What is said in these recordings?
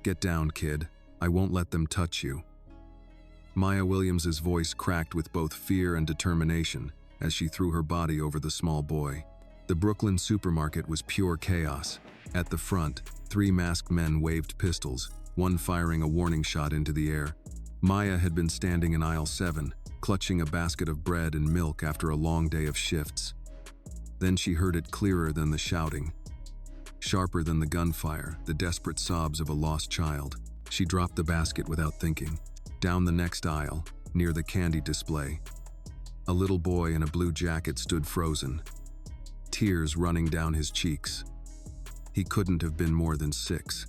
"Get down, kid. I won't let them touch you." Maya Williams's voice cracked with both fear and determination as she threw her body over the small boy. The Brooklyn supermarket was pure chaos. At the front, 3 masked men waved pistols, one firing a warning shot into the air. Maya had been standing in aisle 7, clutching a basket of bread and milk after a long day of shifts. Then she heard it clearer than the shouting, sharper than the gunfire, the desperate sobs of a lost child. She dropped the basket without thinking. Down the next aisle, near the candy display, a little boy in a blue jacket stood frozen, tears running down his cheeks. He couldn't have been more than 6.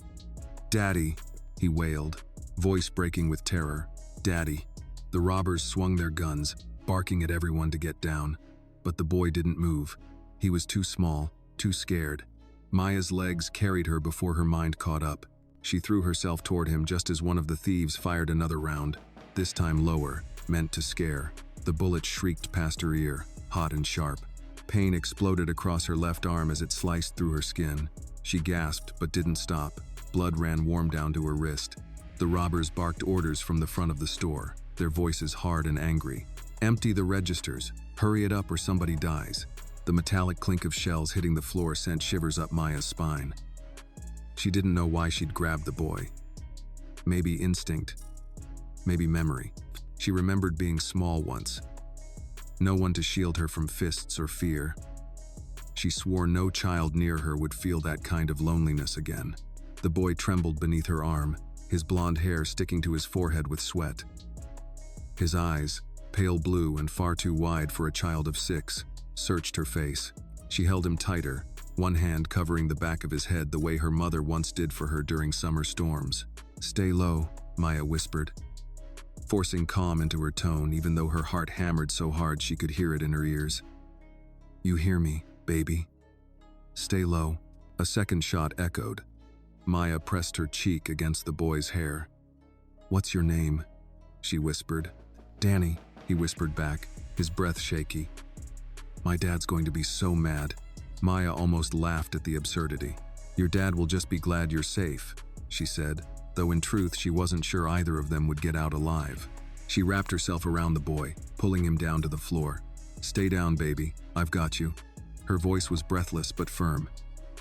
"Daddy," he wailed, voice breaking with terror. "Daddy." The robbers swung their guns, barking at everyone to get down. But the boy didn't move. He was too small, too scared. Maya's legs carried her before her mind caught up. She threw herself toward him just as one of the thieves fired another round, this time lower, meant to scare. The bullet shrieked past her ear, hot and sharp. Pain exploded across her left arm as it sliced through her skin. She gasped but didn't stop. Blood ran warm down to her wrist. The robbers barked orders from the front of the store, their voices hard and angry. "Empty the registers. Hurry it up or somebody dies." The metallic clink of shells hitting the floor sent shivers up Maya's spine. She didn't know why she'd grabbed the boy. Maybe instinct. Maybe memory. She remembered being small once. No one to shield her from fists or fear. She swore no child near her would feel that kind of loneliness again. The boy trembled beneath her arm, his blonde hair sticking to his forehead with sweat. His eyes, pale blue and far too wide for a child of 6, searched her face. She held him tighter, one hand covering the back of his head the way her mother once did for her during summer storms. "Stay low," Maya whispered, forcing calm into her tone even though her heart hammered so hard she could hear it in her ears. "You hear me, baby? Stay low." A second shot echoed. Maya pressed her cheek against the boy's hair. "What's your name?" she whispered. "Danny," he whispered back, his breath shaky. "My dad's going to be so mad." Maya almost laughed at the absurdity. "Your dad will just be glad you're safe," she said, though in truth she wasn't sure either of them would get out alive. She wrapped herself around the boy, pulling him down to the floor. "Stay down, baby. I've got you." Her voice was breathless but firm.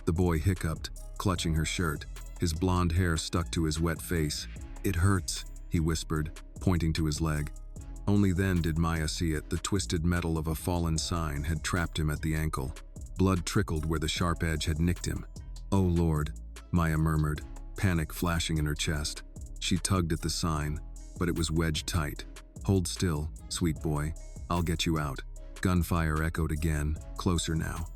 The boy hiccuped, clutching her shirt. His blonde hair stuck to his wet face. "It hurts," he whispered, pointing to his leg. Only then did Maya see it. The twisted metal of a fallen sign had trapped him at the ankle. Blood trickled where the sharp edge had nicked him. "Oh Lord," Maya murmured, panic flashing in her chest. She tugged at the sign, but it was wedged tight. "Hold still, sweet boy. I'll get you out." Gunfire echoed again, closer now.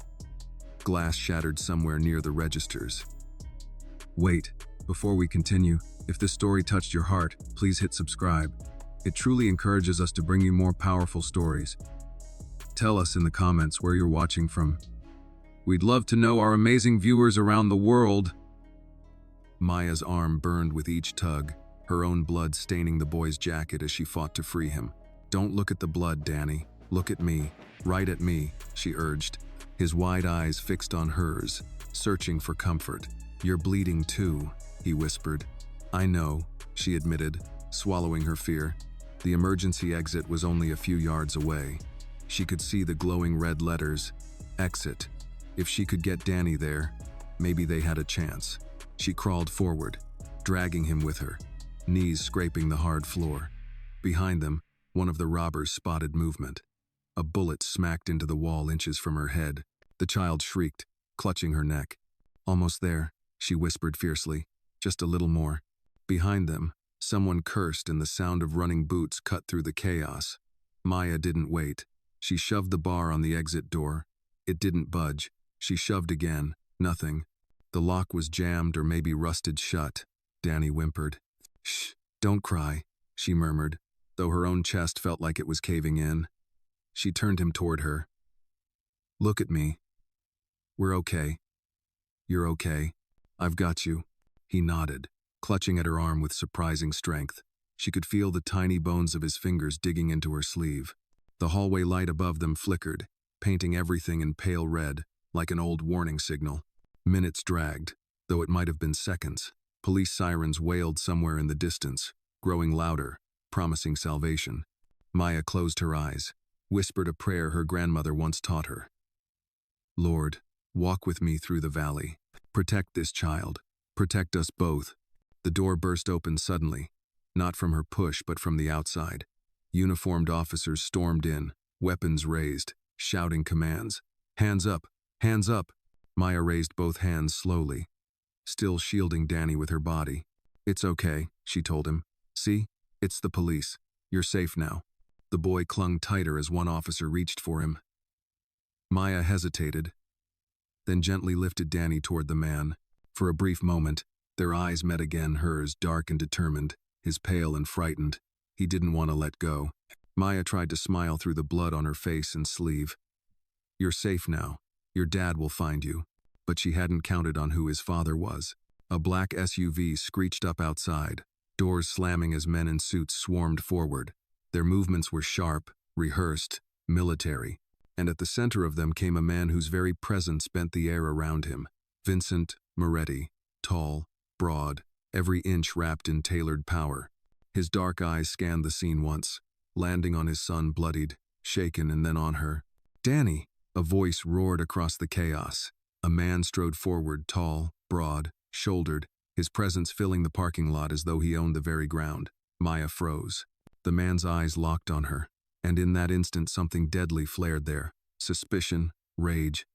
Glass shattered somewhere near the registers. Wait, before we continue, if this story touched your heart, please hit subscribe. It truly encourages us to bring you more powerful stories. Tell us in the comments where you're watching from. We'd love to know our amazing viewers around the world. Maya's arm burned with each tug, her own blood staining the boy's jacket as she fought to free him. "Don't look at the blood, Danny. Look at me. Right at me," she urged, his wide eyes fixed on hers, searching for comfort. "You're bleeding too," he whispered. "I know," she admitted, swallowing her fear. The emergency exit was only a few yards away. She could see the glowing red letters, "Exit." If she could get Danny there, maybe they had a chance. She crawled forward, dragging him with her, knees scraping the hard floor. Behind them, one of the robbers spotted movement. A bullet smacked into the wall inches from her head. The child shrieked, clutching her neck. "Almost there," she whispered fiercely. "Just a little more." Behind them, someone cursed and the sound of running boots cut through the chaos. Maya didn't wait. She shoved the bar on the exit door. It didn't budge. She shoved again. Nothing. The lock was jammed or maybe rusted shut. Danny whimpered. "Shh, don't cry," she murmured, though her own chest felt like it was caving in. She turned him toward her. "Look at me. We're okay. You're okay. I've got you." He nodded, clutching at her arm with surprising strength. She could feel the tiny bones of his fingers digging into her sleeve. The hallway light above them flickered, painting everything in pale red, like an old warning signal. Minutes dragged, though it might have been seconds. Police sirens wailed somewhere in the distance, growing louder, promising salvation. Maya closed her eyes, whispered a prayer her grandmother once taught her. Lord, walk with me through the valley. Protect this child. Protect us both. The door burst open suddenly, not from her push but from the outside. Uniformed officers stormed in, weapons raised, shouting commands. Hands up! Hands up! Maya raised both hands slowly, still shielding Danny with her body. It's okay, she told him. See? It's the police. You're safe now. The boy clung tighter as one officer reached for him. Maya hesitated, then gently lifted Danny toward the man. For a brief moment, their eyes met again, hers dark and determined, his pale and frightened. He didn't want to let go. Maya tried to smile through the blood on her face and sleeve. You're safe now. Your dad will find you. But she hadn't counted on who his father was. A black SUV screeched up outside, doors slamming as men in suits swarmed forward. Their movements were sharp, rehearsed, military, and at the center of them came a man whose very presence bent the air around him. Vincent Moretti, tall, broad, every inch wrapped in tailored power. His dark eyes scanned the scene once, landing on his son bloodied, shaken, and then on her. Danny! A voice roared across the chaos. A man strode forward, tall, broad, shouldered, his presence filling the parking lot as though he owned the very ground. Maya froze. The man's eyes locked on her, and in that instant something deadly flared there. Suspicion, rage.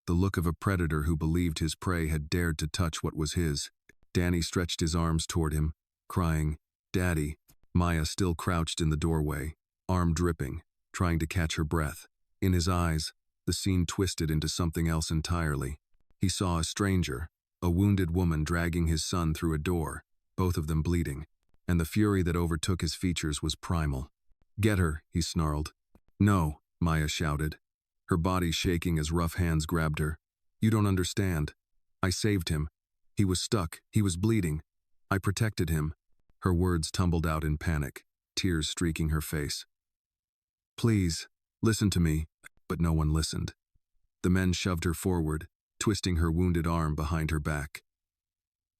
The look of a predator who believed his prey had dared to touch what was his. Danny stretched his arms toward him, crying, "Daddy." Maya still crouched in the doorway, arm dripping, trying to catch her breath. In his eyes, the scene twisted into something else entirely. He saw a stranger, a wounded woman dragging his son through a door, both of them bleeding, and the fury that overtook his features was primal. "Get her," he snarled. "No," Maya shouted, her body shaking as rough hands grabbed her. "You don't understand. I saved him. He was stuck. He was bleeding. I protected him." Her words tumbled out in panic, tears streaking her face. "Please, listen to me." But no one listened. The men shoved her forward, twisting her wounded arm behind her back.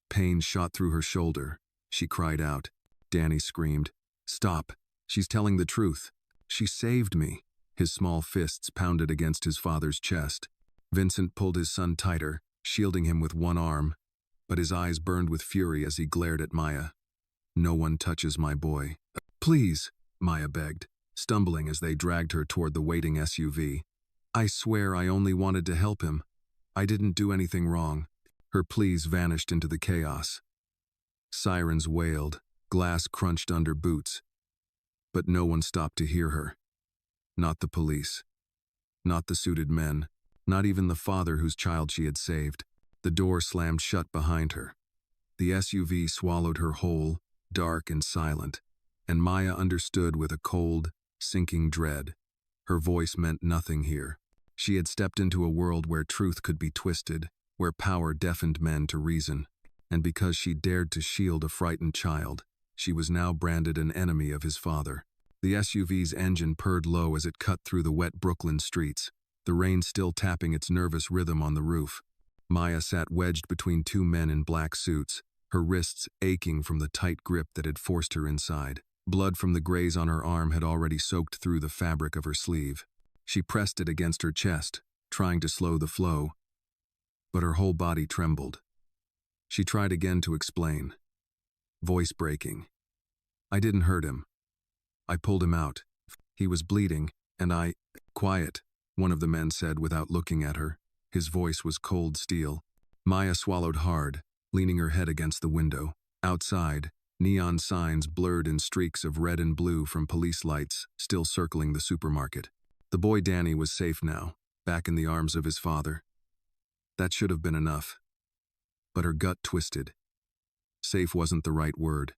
Pain shot through her shoulder. She cried out. Danny screamed, "Stop. She's telling the truth. She saved me." His small fists pounded against his father's chest. Vincent pulled his son tighter, shielding him with one arm, but his eyes burned with fury as he glared at Maya. "No one touches my boy." "Please," Maya begged, stumbling as they dragged her toward the waiting SUV. "I swear I only wanted to help him. I didn't do anything wrong." Her pleas vanished into the chaos. Sirens wailed, glass crunched under boots. But no one stopped to hear her. Not the police. Not the suited men. Not even the father whose child she had saved. The door slammed shut behind her. The SUV swallowed her whole, dark and silent, and Maya understood with a cold, sinking dread. Her voice meant nothing here. She had stepped into a world where truth could be twisted, where power deafened men to reason, and because she dared to shield a frightened child, she was now branded an enemy of his father. The SUV's engine purred low as it cut through the wet Brooklyn streets, the rain still tapping its nervous rhythm on the roof. Maya sat wedged between two men in black suits, her wrists aching from the tight grip that had forced her inside. Blood from the graze on her arm had already soaked through the fabric of her sleeve. She pressed it against her chest, trying to slow the flow, but her whole body trembled. She tried again to explain, voice breaking. "I didn't hurt him. I pulled him out. He was bleeding, and I—" "Quiet," one of the men said without looking at her. His voice was cold steel. Maya swallowed hard, leaning her head against the window. Outside, neon signs blurred in streaks of red and blue from police lights still circling the supermarket. The boy Danny was safe now, back in the arms of his father. That should have been enough. But her gut twisted. Safe wasn't the right word.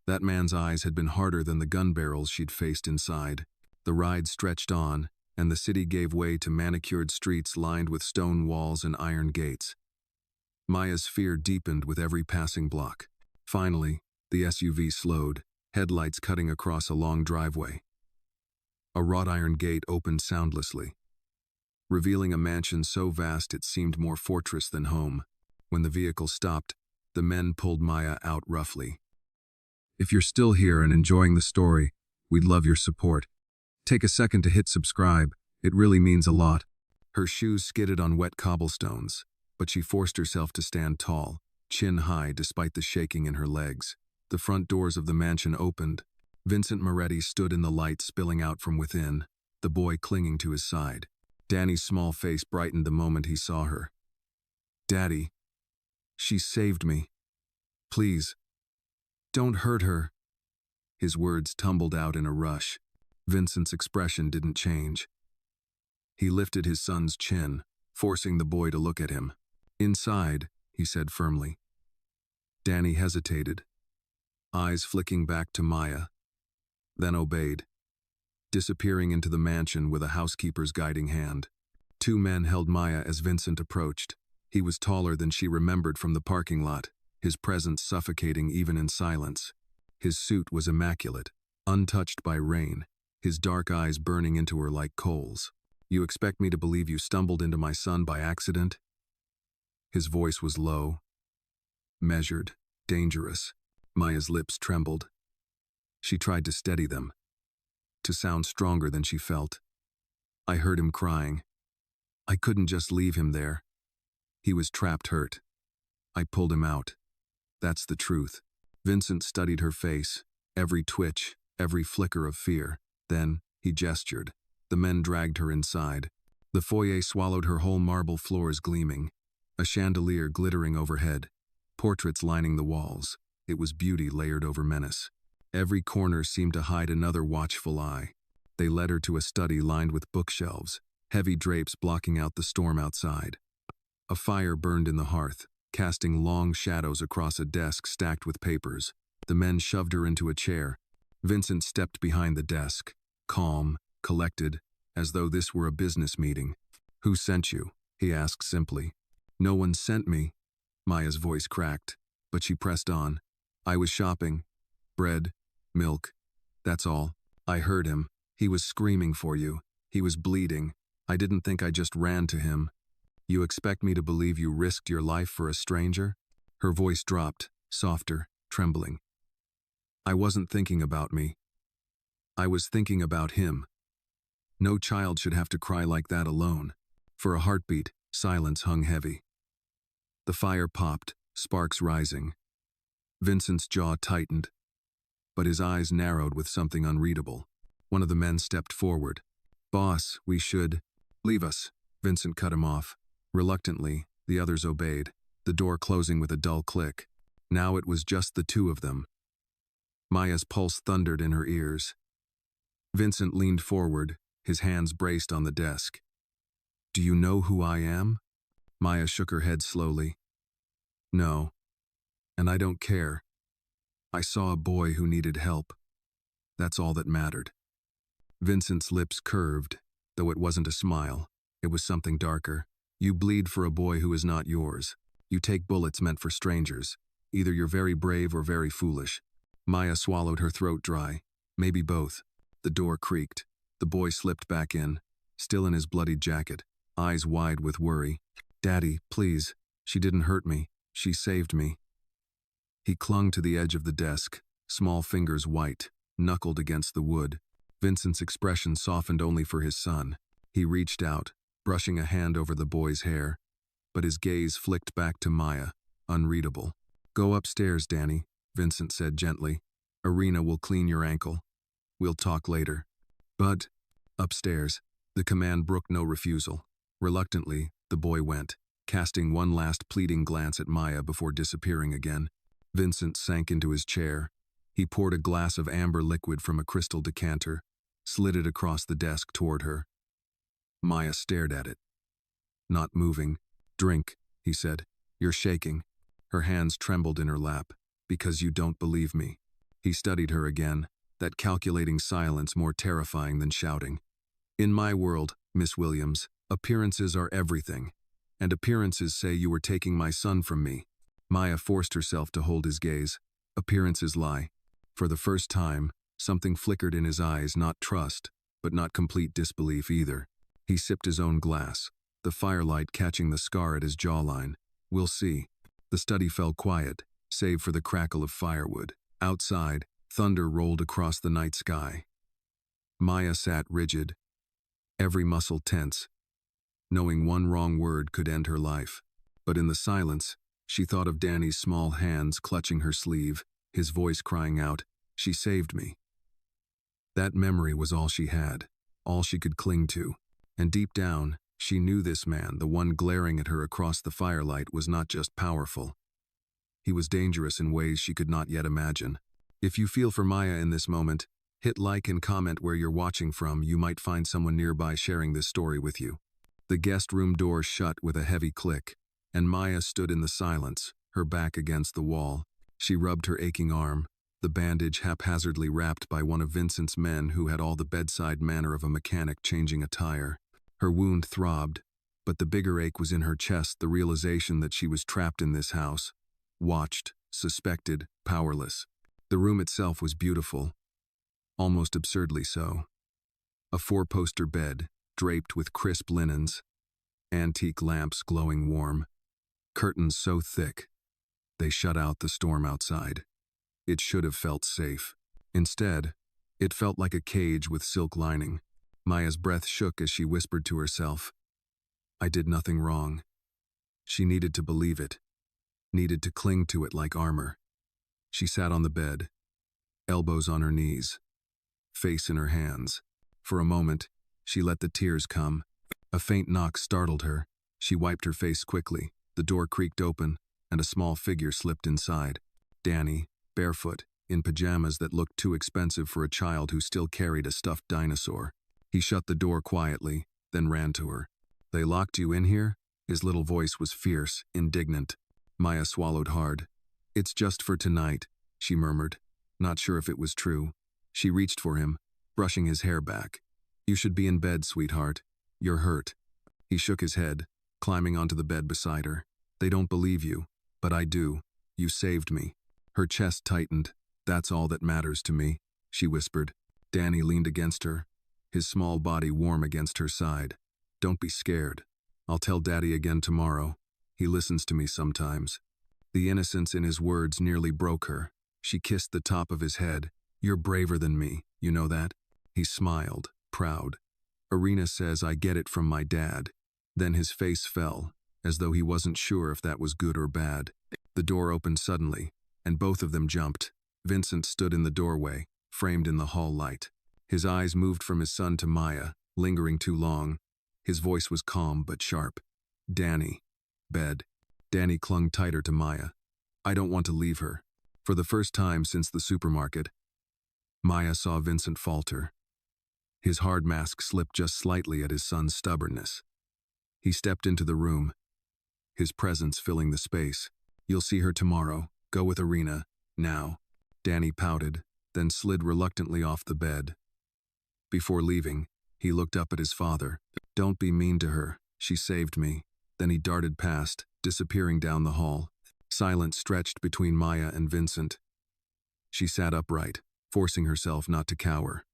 That man's eyes had been harder than the gun barrels she'd faced inside. The ride stretched on, and the city gave way to manicured streets lined with stone walls and iron gates. Maya's fear deepened with every passing block. Finally, the SUV slowed, headlights cutting across a long driveway. A wrought iron gate opened soundlessly, revealing a mansion so vast it seemed more fortress than home. When the vehicle stopped, The men pulled Maya out roughly. If you're still here and enjoying the story, we'd love your support. Take a second to hit subscribe. It really means a lot. Her shoes skidded on wet cobblestones, but she forced herself to stand tall, chin high despite the shaking in her legs. The front doors of the mansion opened. Vincent Moretti stood in the light spilling out from within, the boy clinging to his side. Danny's small face brightened the moment he saw her. "Daddy, she saved me. Please, don't hurt her." His words tumbled out in a rush. Vincent's expression didn't change. He lifted his son's chin, forcing the boy to look at him. "Inside," he said firmly. Danny hesitated, eyes flicking back to Maya, then obeyed, disappearing into the mansion with a housekeeper's guiding hand. Two men held Maya as Vincent approached. He was taller than she remembered from the parking lot, his presence suffocating even in silence. His suit was immaculate, untouched by rain, his dark eyes burning into her like coals. "You expect me to believe you stumbled into my son by accident?" His voice was low, measured, dangerous. Maya's lips trembled. She tried to steady them, to sound stronger than she felt. "I heard him crying. I couldn't just leave him there. He was trapped hurt. I pulled him out. That's the truth." Vincent studied her face, every twitch, every flicker of fear. Then, he gestured. The men dragged her inside. The foyer swallowed her, whole marble floors gleaming, a chandelier glittering overhead, portraits lining the walls. It was beauty layered over menace. Every corner seemed to hide another watchful eye. They led her to a study lined with bookshelves, heavy drapes blocking out the storm outside. A fire burned in the hearth, casting long shadows across a desk stacked with papers. The men shoved her into a chair. Vincent stepped behind the desk, calm, collected, as though this were a business meeting. "Who sent you?" he asked simply. "No one sent me." Maya's voice cracked, but she pressed on. "I was shopping. Bread, milk. That's all. I heard him. He was screaming for you. He was bleeding. I didn't think I just ran to him." "You expect me to believe you risked your life for a stranger?" Her voice dropped, softer, trembling. "I wasn't thinking about me. I was thinking about him. No child should have to cry like that alone." For a heartbeat, silence hung heavy. The fire popped, sparks rising. Vincent's jaw tightened, but his eyes narrowed with something unreadable. One of the men stepped forward. "Boss, we should..." "Leave us," Vincent cut him off. Reluctantly, the others obeyed, the door closing with a dull click. Now it was just the two of them. Maya's pulse thundered in her ears. Vincent leaned forward, his hands braced on the desk. "Do you know who I am?" Maya shook her head slowly. "No. And I don't care. I saw a boy who needed help. That's all that mattered." Vincent's lips curved, though it wasn't a smile. It was something darker. "You bleed for a boy who is not yours. You take bullets meant for strangers. Either you're very brave or very foolish." Maya swallowed her throat dry. Maybe both. The door creaked. The boy slipped back in, still in his bloodied jacket, eyes wide with worry. "Daddy, please. She didn't hurt me. She saved me." He clung to the edge of the desk, small fingers white, knuckled against the wood. Vincent's expression softened only for his son. He reached out, brushing a hand over the boy's hair, but his gaze flicked back to Maya, unreadable. "Go upstairs, Danny," Vincent said gently. "Irina will clean your ankle. We'll talk later." But, upstairs, the command brooked no refusal. Reluctantly, the boy went, casting one last pleading glance at Maya before disappearing again. Vincent sank into his chair. He poured a glass of amber liquid from a crystal decanter, slid it across the desk toward her. Maya stared at it, not moving. "Drink," he said. "You're shaking." Her hands trembled in her lap. "Because you don't believe me." He studied her again, that calculating silence more terrifying than shouting. "In my world, Miss Williams, appearances are everything. And appearances say you were taking my son from me." Maya forced herself to hold his gaze. "Appearances lie." For the first time, something flickered in his eyes, not trust, but not complete disbelief either. He sipped his own glass, the firelight catching the scar at his jawline. "We'll see." The study fell quiet, save for the crackle of firewood. Outside, thunder rolled across the night sky. Maya sat rigid, every muscle tense, knowing one wrong word could end her life. But in the silence, she thought of Danny's small hands clutching her sleeve, his voice crying out, "She saved me." That memory was all she had, all she could cling to. And deep down, she knew this man, the one glaring at her across the firelight, was not just powerful. He was dangerous in ways she could not yet imagine. If you feel for Maya in this moment, hit like and comment where you're watching from. You might find someone nearby sharing this story with you. The guest room door shut with a heavy click, and Maya stood in the silence, her back against the wall. She rubbed her aching arm, the bandage haphazardly wrapped by one of Vincent's men who had all the bedside manner of a mechanic changing a tire. Her wound throbbed, but the bigger ache was in her chest, the realization that she was trapped in this house, watched, suspected, powerless. The room itself was beautiful, almost absurdly so. A four-poster bed, draped with crisp linens, antique lamps glowing warm, curtains so thick they shut out the storm outside. It should have felt safe. Instead, it felt like a cage with silk lining. Maya's breath shook as she whispered to herself, "I did nothing wrong." She needed to believe it, needed to cling to it like armor. She sat on the bed, elbows on her knees, face in her hands. For a moment, she let the tears come. A faint knock startled her. She wiped her face quickly. The door creaked open, and a small figure slipped inside. Danny, barefoot, in pajamas that looked too expensive for a child who still carried a stuffed dinosaur. He shut the door quietly, then ran to her. "They locked you in here?" His little voice was fierce, indignant. Maya swallowed hard. "It's just for tonight," she murmured, not sure if it was true. She reached for him, brushing his hair back. "You should be in bed, sweetheart. You're hurt." He shook his head, climbing onto the bed beside her. "They don't believe you, but I do. You saved me." Her chest tightened. "That's all that matters to me," she whispered. Danny leaned against her, his small body warm against her side. "Don't be scared. I'll tell Daddy again tomorrow. He listens to me sometimes." The innocence in his words nearly broke her. She kissed the top of his head. "You're braver than me, you know that?" He smiled, proud. "Irina says I get it from my dad." Then his face fell, as though he wasn't sure if that was good or bad. The door opened suddenly, and both of them jumped. Vincent stood in the doorway, framed in the hall light. His eyes moved from his son to Maya, lingering too long. His voice was calm but sharp. "Danny." "Bed." Danny clung tighter to Maya. "I don't want to leave her." For the first time since the supermarket, Maya saw Vincent falter. His hard mask slipped just slightly at his son's stubbornness. He stepped into the room, his presence filling the space. "You'll see her tomorrow. Go with Irina, now." Danny pouted, then slid reluctantly off the bed. Before leaving, he looked up at his father. "Don't be mean to her. She saved me." Then he darted past, disappearing down the hall. Silence stretched between Maya and Vincent. She sat upright, forcing herself not to cower.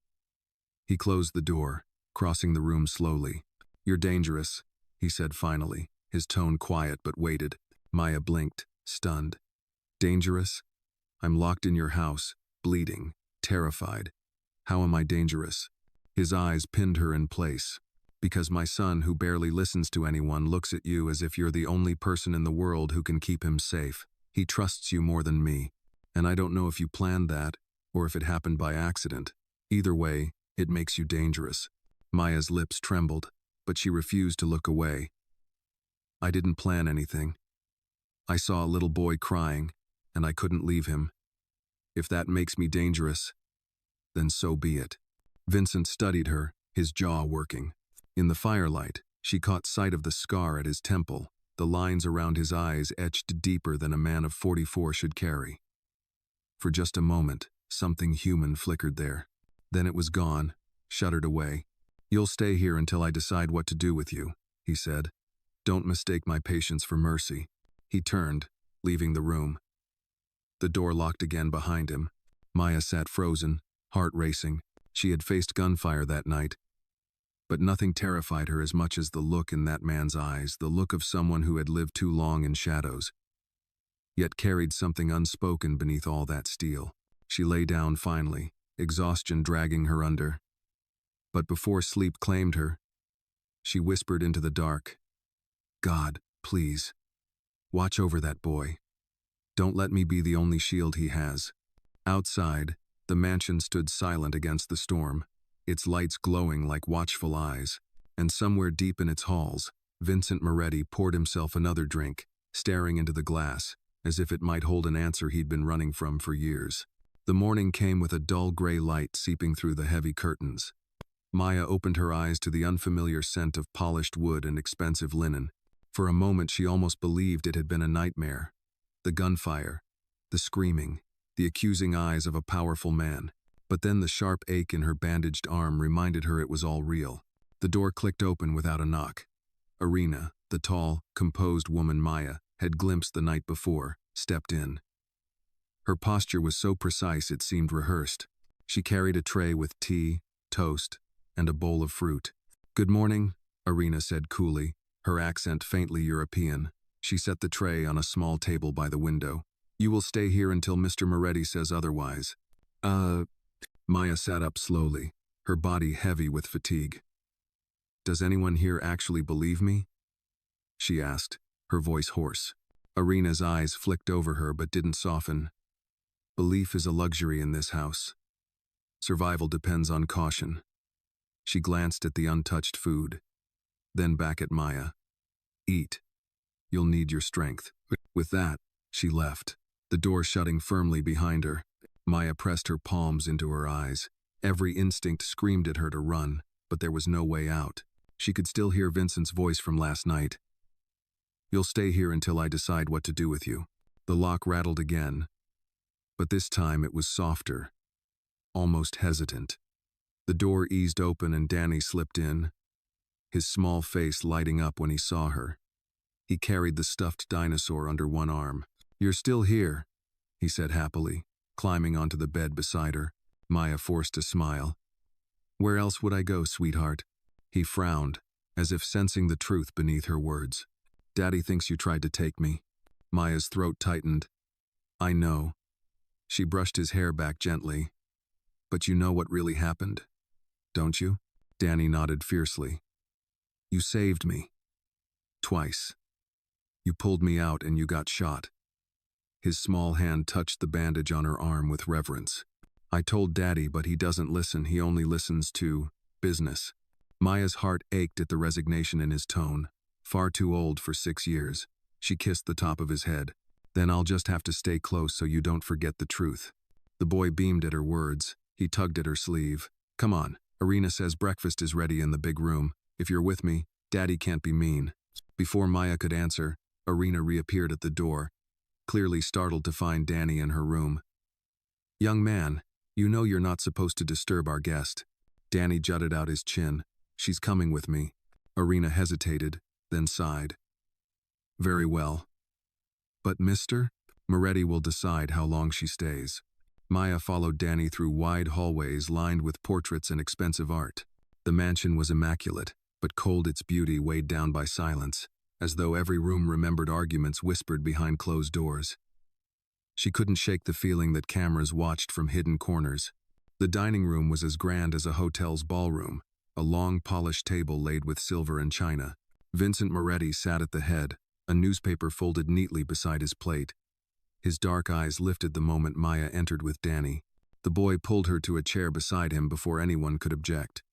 He closed the door, crossing the room slowly. "You're dangerous," he said finally, his tone quiet but weighted. Maya blinked, stunned. "Dangerous? I'm locked in your house, bleeding, terrified. How am I dangerous?" His eyes pinned her in place. "Because my son, who barely listens to anyone, looks at you as if you're the only person in the world who can keep him safe. He trusts you more than me. And I don't know if you planned that, or if it happened by accident. Either way, it makes you dangerous." Maya's lips trembled, but she refused to look away. "I didn't plan anything. I saw a little boy crying, and I couldn't leave him. If that makes me dangerous, then so be it." Vincent studied her, his jaw working. In the firelight, she caught sight of the scar at his temple, the lines around his eyes etched deeper than a man of 44 should carry. For just a moment, something human flickered there. Then it was gone, shuddered away. "You'll stay here until I decide what to do with you," he said. "Don't mistake my patience for mercy." He turned, leaving the room. The door locked again behind him. Maya sat frozen, heart racing. She had faced gunfire that night, but nothing terrified her as much as the look in that man's eyes, the look of someone who had lived too long in shadows. yet carried something unspoken beneath all that steel. She lay down finally, exhaustion dragging her under. But before sleep claimed her, she whispered into the dark, "God, please, watch over that boy. Don't let me be the only shield he has." Outside, the mansion stood silent against the storm, its lights glowing like watchful eyes, and somewhere deep in its halls, Vincent Moretti poured himself another drink, staring into the glass, as if it might hold an answer he'd been running from for years. The morning came with a dull gray light seeping through the heavy curtains. Maya opened her eyes to the unfamiliar scent of polished wood and expensive linen. For a moment she almost believed it had been a nightmare. The gunfire, the screaming, the accusing eyes of a powerful man. But then the sharp ache in her bandaged arm reminded her it was all real. The door clicked open without a knock. Irina, the tall, composed woman Maya had glimpsed the night before, stepped in. Her posture was so precise it seemed rehearsed. She carried a tray with tea, toast, and a bowl of fruit. "Good morning," Irina said coolly, her accent faintly European. She set the tray on a small table by the window. "You will stay here until Mr. Moretti says otherwise." Maya sat up slowly, her body heavy with fatigue. "Does anyone here actually believe me?" she asked, her voice hoarse. Irina's eyes flicked over her but didn't soften. "Belief is a luxury in this house. Survival depends on caution." She glanced at the untouched food, then back at Maya. "Eat. You'll need your strength." With that, she left, the door shutting firmly behind her. Maya pressed her palms into her eyes. Every instinct screamed at her to run, but there was no way out. She could still hear Vincent's voice from last night. "You'll stay here until I decide what to do with you." The lock rattled again, but this time it was softer, almost hesitant. The door eased open and Danny slipped in, his small face lighting up when he saw her. He carried the stuffed dinosaur under one arm. "You're still here," he said happily, climbing onto the bed beside her. Maya forced a smile. "Where else would I go, sweetheart?" He frowned, as if sensing the truth beneath her words. "Daddy thinks you tried to take me." Maya's throat tightened. "I know." She brushed his hair back gently. "But you know what really happened, don't you?" Danny nodded fiercely. "You saved me. Twice. You pulled me out and you got shot." His small hand touched the bandage on her arm with reverence. "I told Daddy, but he doesn't listen. He only listens to business." Maya's heart ached at the resignation in his tone. Far too old for 6 years. She kissed the top of his head. "Then I'll just have to stay close so you don't forget the truth." The boy beamed at her words. He tugged at her sleeve. "Come on. Irina says breakfast is ready in the big room. If you're with me, Daddy can't be mean." Before Maya could answer, Irina reappeared at the door, clearly startled to find Danny in her room. "Young man, you know you're not supposed to disturb our guest." Danny jutted out his chin. "She's coming with me." Irina hesitated, then sighed. "Very well. But Mr. Moretti will decide how long she stays." Maya followed Danny through wide hallways lined with portraits and expensive art. The mansion was immaculate, but cold its beauty weighed down by silence, as though every room remembered arguments whispered behind closed doors. She couldn't shake the feeling that cameras watched from hidden corners. The dining room was as grand as a hotel's ballroom, a long polished table laid with silver and china. Vincent Moretti sat at the head, a newspaper folded neatly beside his plate. His dark eyes lifted the moment Maya entered with Danny. The boy pulled her to a chair beside him before anyone could object.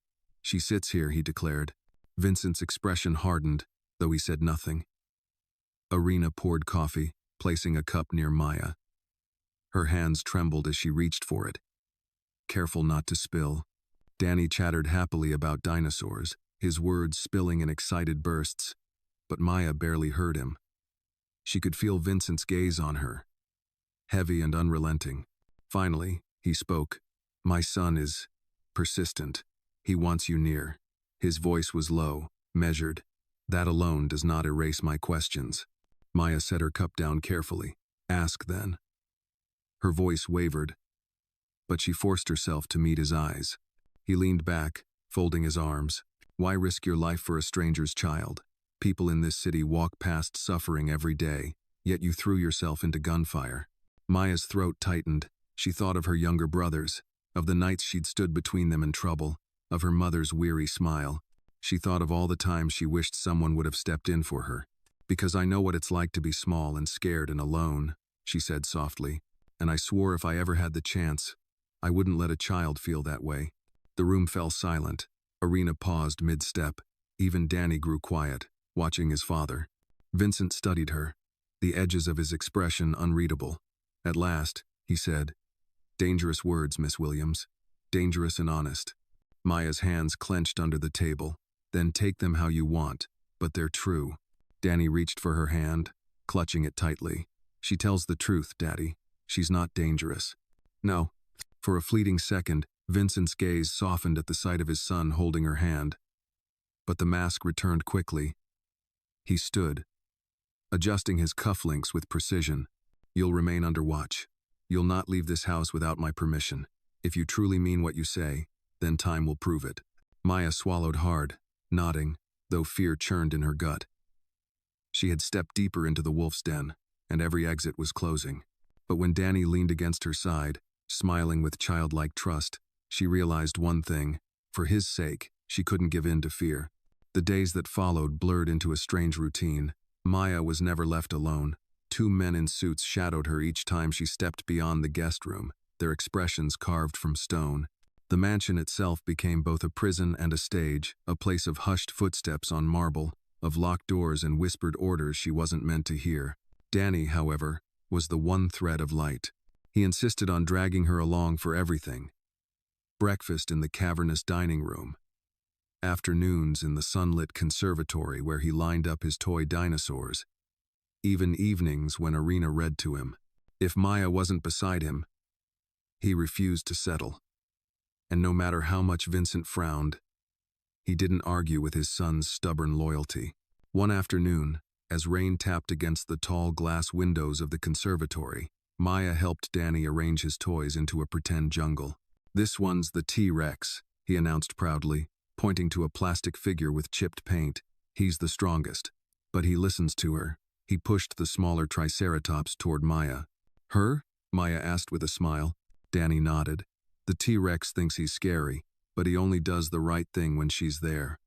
"She sits here," he declared. Vincent's expression hardened, though he said nothing. Irina poured coffee, placing a cup near Maya. Her hands trembled as she reached for it. Careful not to spill. Danny chattered happily about dinosaurs, his words spilling in excited bursts, but Maya barely heard him. She could feel Vincent's gaze on her, heavy and unrelenting. Finally, he spoke. "My son is persistent. He wants you near." His voice was low, measured. "That alone does not erase my questions." Maya set her cup down carefully. "Ask then." Her voice wavered, but she forced herself to meet his eyes. He leaned back, folding his arms. "Why risk your life for a stranger's child? People in this city walk past suffering every day. yet you threw yourself into gunfire. Maya's throat tightened. She thought of her younger brothers, of the nights she'd stood between them in trouble, of her mother's weary smile. She thought of all the times she wished someone would have stepped in for her. "Because I know what it's like to be small and scared and alone," she said softly, "and I swore if I ever had the chance, I wouldn't let a child feel that way." The room fell silent. Irina paused mid-step. Even Danny grew quiet, watching his father. Vincent studied her, the edges of his expression unreadable. At last, he said, "Dangerous words, Miss Williams. Dangerous and honest." Maya's hands clenched under the table. "Then take them how you want, but they're true." Danny reached for her hand, clutching it tightly. "She tells the truth, Daddy. She's not dangerous." "No." For a fleeting second, Vincent's gaze softened at the sight of his son holding her hand. But the mask returned quickly. He stood, adjusting his cufflinks with precision. "You'll remain under watch. You'll not leave this house without my permission. If you truly mean what you say, then time will prove it." Maya swallowed hard, nodding, though fear churned in her gut. She had stepped deeper into the wolf's den, and every exit was closing. But when Danny leaned against her side, smiling with childlike trust, she realized one thing: for his sake, she couldn't give in to fear. The days that followed blurred into a strange routine. Maya was never left alone. Two men in suits shadowed her each time she stepped beyond the guest room, their expressions carved from stone. The mansion itself became both a prison and a stage, a place of hushed footsteps on marble, of locked doors and whispered orders she wasn't meant to hear. Danny, however, was the one thread of light. He insisted on dragging her along for everything. Breakfast in the cavernous dining room. Afternoons in the sunlit conservatory where he lined up his toy dinosaurs. Even evenings when Irina read to him. If Maya wasn't beside him, he refused to settle. And no matter how much Vincent frowned, he didn't argue with his son's stubborn loyalty. One afternoon, as rain tapped against the tall glass windows of the conservatory, Maya helped Danny arrange his toys into a pretend jungle. "This one's the T-Rex," he announced proudly, pointing to a plastic figure with chipped paint. "He's the strongest." But he listens to her. He pushed the smaller Triceratops toward Maya. "Her?" Maya asked with a smile. Danny nodded. "The T-Rex thinks he's scary, but he only does the right thing when she's there."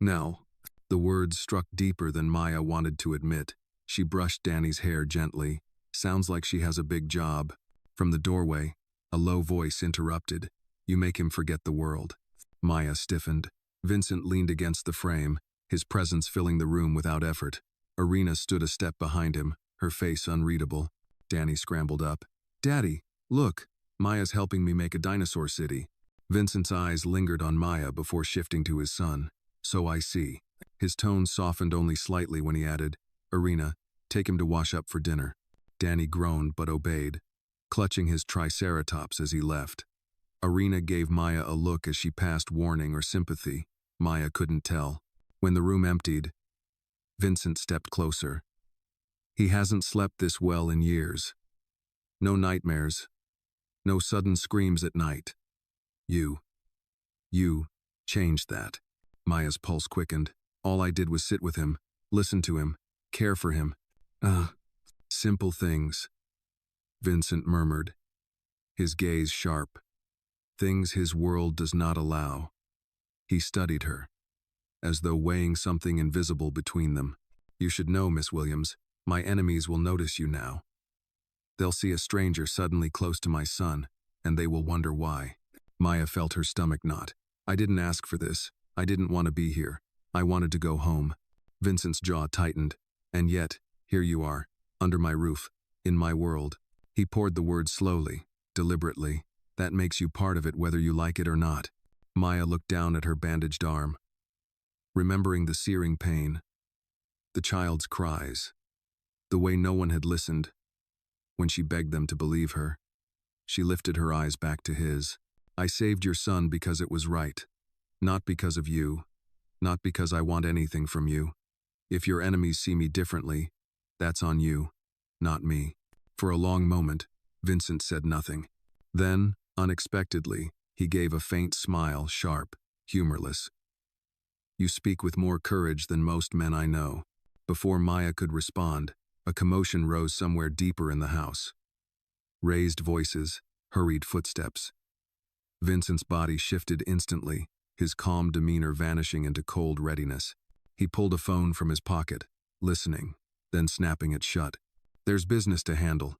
"No." The words struck deeper than Maya wanted to admit. She brushed Danny's hair gently. "Sounds like she has a big job." From the doorway, a low voice interrupted. "You make him forget the world." Maya stiffened. Vincent leaned against the frame, his presence filling the room without effort. Irina stood a step behind him, her face unreadable. Danny scrambled up. "Daddy, look, Maya's helping me make a dinosaur city." Vincent's eyes lingered on Maya before shifting to his son. "So I see." His tone softened only slightly when he added, "Irina, take him to wash up for dinner." Danny groaned but obeyed, clutching his Triceratops as he left. Irina gave Maya a look as she passed warning or sympathy. Maya couldn't tell. When the room emptied, Vincent stepped closer. He hasn't slept this well in years. No nightmares. No sudden screams at night. You changed that." Maya's pulse quickened. "All I did was sit with him, listen to him, care for him. Simple things," Vincent murmured, his gaze sharp. "Things his world does not allow." He studied her, as though weighing something invisible between them. "You should know, Miss Williams, my enemies will notice you now. They'll see a stranger suddenly close to my son, and they will wonder why." Maya felt her stomach knot. "I didn't ask for this. I didn't want to be here. I wanted to go home." Vincent's jaw tightened. "And yet, here you are, under my roof, in my world." He poured the words slowly, deliberately. "That makes you part of it whether you like it or not." Maya looked down at her bandaged arm, remembering the searing pain, the child's cries, the way no one had listened when she begged them to believe her. She lifted her eyes back to his. "I saved your son because it was right. Not because of you. Not because I want anything from you. If your enemies see me differently, that's on you, not me." For a long moment, Vincent said nothing. Then, unexpectedly, he gave a faint smile, sharp, humorless. "You speak with more courage than most men I know." Before Maya could respond, A commotion rose somewhere deeper in the house. Raised voices, hurried footsteps. Vincent's body shifted instantly, his calm demeanor vanishing into cold readiness. He pulled a phone from his pocket, listening, then snapping it shut. "There's business to handle,"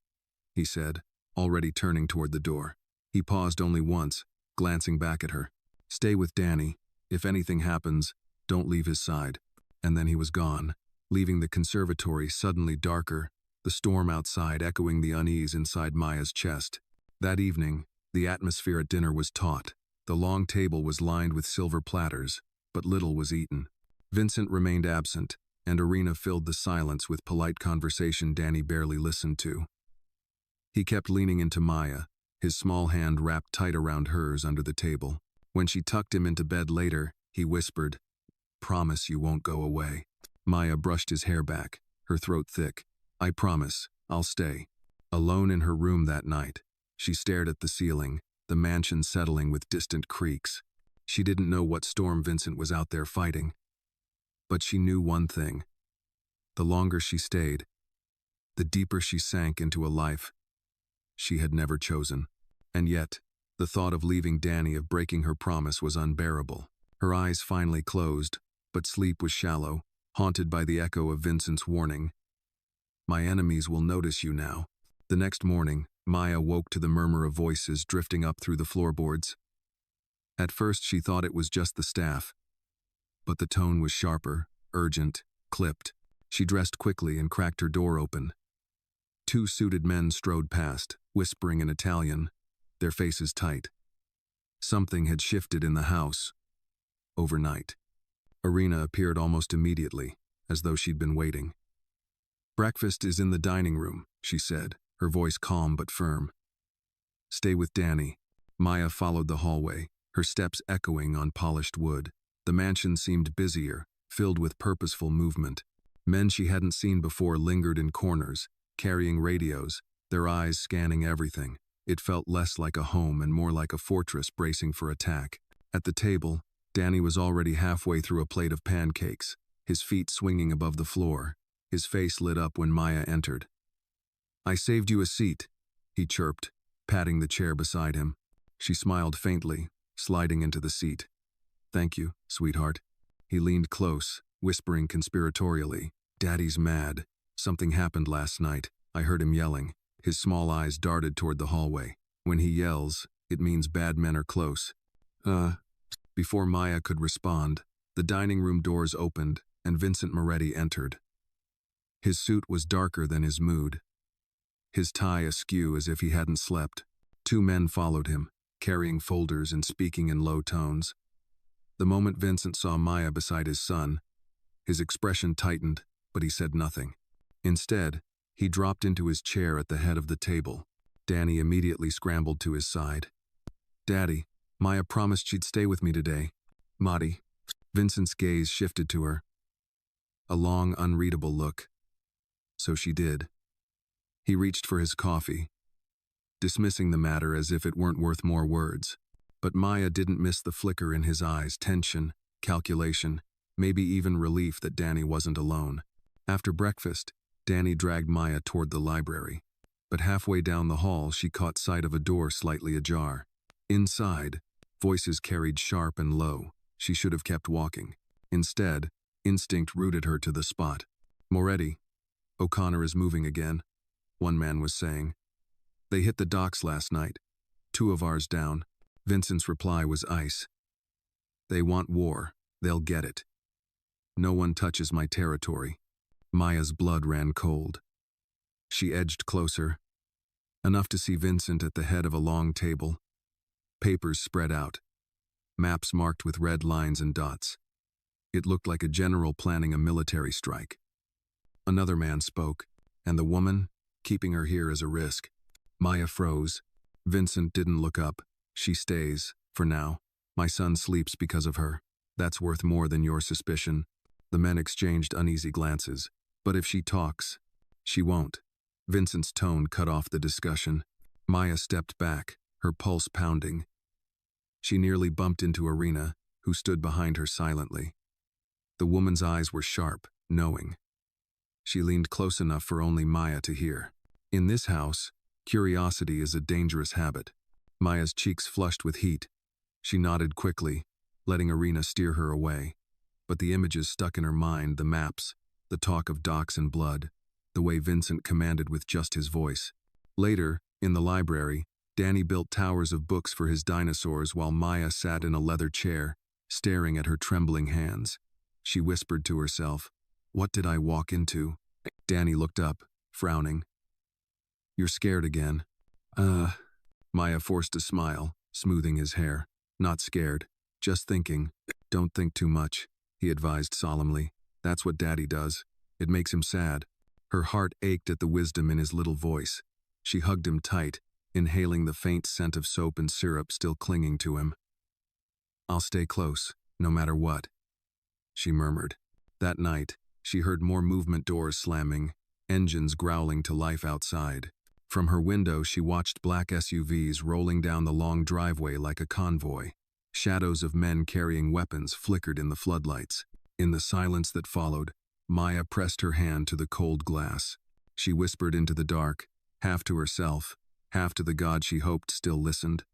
he said, already turning toward the door. He paused only once, glancing back at her. "Stay with Danny. If anything happens, don't leave his side." And then he was gone, leaving the conservatory suddenly darker, the storm outside echoing the unease inside Maya's chest. That evening, the atmosphere at dinner was taut. The long table was lined with silver platters, but little was eaten. Vincent remained absent, and Irina filled the silence with polite conversation Danny barely listened to. He kept leaning into Maya, his small hand wrapped tight around hers under the table. When she tucked him into bed later, he whispered, "Promise you won't go away." Maya brushed his hair back, her throat thick. "I promise, I'll stay." Alone in her room that night, she stared at the ceiling, the mansion settling with distant creaks. She didn't know what storm Vincent was out there fighting. But she knew one thing. The longer she stayed, the deeper she sank into a life she had never chosen. And yet, the thought of leaving Danny, of breaking her promise, was unbearable. Her eyes finally closed, but sleep was shallow, haunted by the echo of Vincent's warning. "My enemies will notice you now." The next morning, Maya woke to the murmur of voices drifting up through the floorboards. At first she thought it was just the staff, but the tone was sharper, urgent, clipped. She dressed quickly and cracked her door open. Two suited men strode past, whispering in Italian, their faces tight. Something had shifted in the house. Overnight. Irina appeared almost immediately, as though she'd been waiting. "Breakfast is in the dining room," she said, her voice calm but firm. "Stay with Danny." Maya followed the hallway, her steps echoing on polished wood. The mansion seemed busier, filled with purposeful movement. Men she hadn't seen before lingered in corners, carrying radios, their eyes scanning everything. It felt less like a home and more like a fortress bracing for attack. At the table, Danny was already halfway through a plate of pancakes, his feet swinging above the floor. His face lit up when Maya entered. "I saved you a seat," he chirped, patting the chair beside him. She smiled faintly, sliding into the seat. "Thank you, sweetheart." He leaned close, whispering conspiratorially, "Daddy's mad. Something happened last night. I heard him yelling." His small eyes darted toward the hallway. When he yells, it means bad men are close. Before Maya could respond, the dining room doors opened and Vincent Moretti entered. His suit was darker than his mood, his tie askew as if he hadn't slept. Two men followed him, carrying folders and speaking in low tones. The moment Vincent saw Maya beside his son, his expression tightened, but he said nothing. Instead, he dropped into his chair at the head of the table. Danny immediately scrambled to his side. "Daddy, Maya promised she'd stay with me today." "Madi." Vincent's gaze shifted to her. A long, unreadable look. So she did. He reached for his coffee, dismissing the matter as if it weren't worth more words. But Maya didn't miss the flicker in his eyes, tension, calculation, maybe even relief that Danny wasn't alone. After breakfast, Danny dragged Maya toward the library. But halfway down the hall, she caught sight of a door slightly ajar. Inside, voices carried sharp and low. She should have kept walking. Instead, instinct rooted her to the spot. "Moretti, O'Connor is moving again," one man was saying. "They hit the docks last night. 2 of ours down." Vincent's reply was ice. "They want war. They'll get it. No one touches my territory." Maya's blood ran cold. She edged closer, enough to see Vincent at the head of a long table. Papers spread out, maps marked with red lines and dots. It looked like a general planning a military strike. Another man spoke, "And the woman? Keeping her here is a risk." Maya froze. Vincent didn't look up. "She stays, for now. My son sleeps because of her. That's worth more than your suspicion." The men exchanged uneasy glances. "But if she talks, she won't." Vincent's tone cut off the discussion. Maya stepped back, her pulse pounding. She nearly bumped into Irina, who stood behind her silently. The woman's eyes were sharp, knowing. She leaned close enough for only Maya to hear. In this house, curiosity is a dangerous habit. Maya's cheeks flushed with heat. She nodded quickly, letting Irina steer her away. But the images stuck in her mind, the maps, the talk of docks and blood, the way Vincent commanded with just his voice. Later, in the library, Danny built towers of books for his dinosaurs while Maya sat in a leather chair, staring at her trembling hands. She whispered to herself, "What did I walk into?" Danny looked up, frowning. "You're scared again." Maya forced a smile, smoothing his hair. "Not scared, just thinking." "Don't think too much," he advised solemnly. "That's what Daddy does. It makes him sad." Her heart ached at the wisdom in his little voice. She hugged him tight, inhaling the faint scent of soap and syrup still clinging to him. "I'll stay close, no matter what," she murmured. That night, she heard more movement, doors slamming, engines growling to life outside. From her window, she watched black SUVs rolling down the long driveway like a convoy. Shadows of men carrying weapons flickered in the floodlights. In the silence that followed, Maya pressed her hand to the cold glass. She whispered into the dark, half to herself, half to the God she hoped still listened.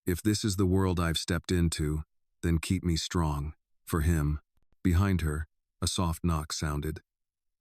"If this is the world I've stepped into, then keep me strong. For him." Behind her, a soft knock sounded.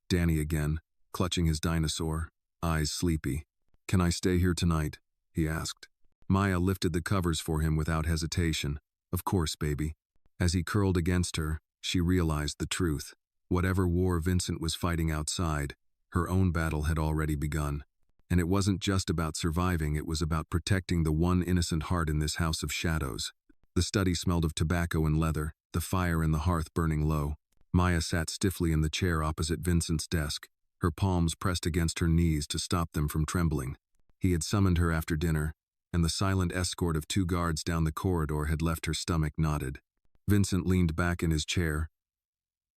Danny again, clutching his dinosaur, eyes sleepy. "Can I stay here tonight?" he asked. Maya lifted the covers for him without hesitation. "Of course, baby." As he curled against her, she realized the truth. Whatever war Vincent was fighting outside, her own battle had already begun. And it wasn't just about surviving, it was about protecting the one innocent heart in this house of shadows. The study smelled of tobacco and leather, the fire in the hearth burning low. Maya sat stiffly in the chair opposite Vincent's desk, her palms pressed against her knees to stop them from trembling. He had summoned her after dinner, and the silent escort of 2 guards down the corridor had left her stomach knotted. Vincent leaned back in his chair,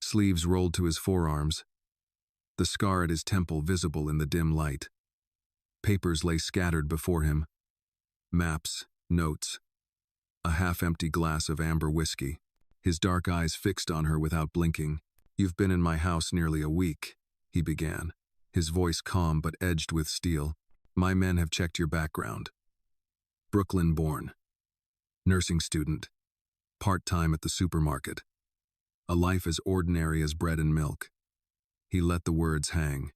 sleeves rolled to his forearms, the scar at his temple visible in the dim light. Papers lay scattered before him. Maps, notes, a half-empty glass of amber whiskey. His dark eyes fixed on her without blinking. "You've been in my house nearly a week," he began, his voice calm but edged with steel. "My men have checked your background. Brooklyn-born. Nursing student. Part-time at the supermarket. A life as ordinary as bread and milk." He let the words hang.